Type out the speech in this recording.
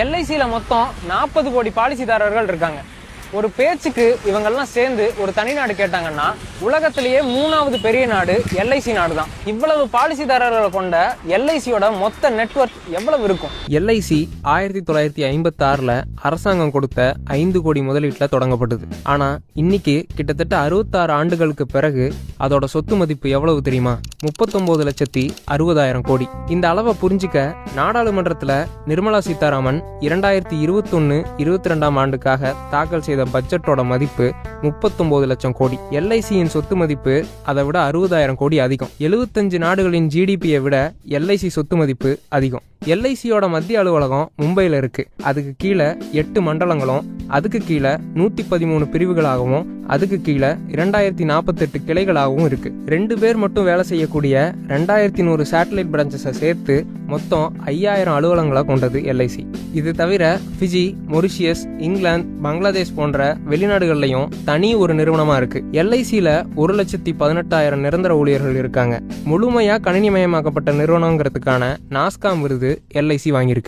எல்ஐசியில் மொத்தம் 40 கோடி பாலிசிதாரர்கள் இருக்காங்க. ஒரு பேச்சுக்கு இவங்கெல்லாம் சேர்ந்து ஒரு தனிநாடு கேட்டாங்கன்னா உலகத்திலேயே 3வது பெரிய நாடு எல்ஐசி நாடு தான். இவ்வளவு பாலிசிதாரர்களை கொண்ட எல்ஐசியோட மொத்த நெட்வொர்க் எவ்வளவு இருக்கும்? எல்ஐசி 1956ல் அரசாங்கம் கொடுத்த 5 கோடி முதலீட்டில் தொடங்கப்பட்டது. ஆனா இன்னைக்கு கிட்டத்தட்ட 66 ஆண்டுகளுக்கு பிறகு அதோட சொத்து மதிப்பு எவ்வளவு தெரியுமா? 39,60,000 கோடி. இந்த அளவை புரிஞ்சுக்க நாடாளுமன்றத்துல நிர்மலா சீதாராமன் 2021-22 ஆண்டுக்காக தாக்கல் செய்த பட்ஜெட்டோட மதிப்பு 39 லட்சம் கோடி. எல்ஐசியின் சொத்து மதிப்பு அதை விட 60,000 கோடி அதிகம். 75 நாடுகளின் ஜிடிபியை விட எல்ஐசி சொத்து மதிப்பு அதிகம். எல்ஐசியோட மத்திய அலுவலகம் மும்பையில் இருக்கு. அதுக்கு கீழே 8 மண்டலங்களும், அதுக்கு கீழே 113 பிரிவுகளாகவும், அதுக்கு கீழே 2048 கிளைகளாகவும் இருக்கு. 2 பேர் மட்டும் வேலை செய்யக்கூடிய 2100 சேட்டலைட் பிரான்ச்சஸை சேர்த்து மொத்தம் 5000 அலுவலகங்களை கொண்டது எல்ஐசி. இது தவிர ஃபிஜி, மொரிஷியஸ், இங்கிலாந்து, பங்களாதேஷ் போன்ற வெளிநாடுகள்லையும் தனி ஒரு நிறுவனமா இருக்கு. எல்ஐசியில 1,18,000 நிரந்தர ஊழியர்கள் இருக்காங்க. முழுமையா கணினிமயமாக்கப்பட்ட நிறுவனங்கிறதுக்கான நாஸ்காம் விருது எல்ஐசி வாங்கியிருக்கு.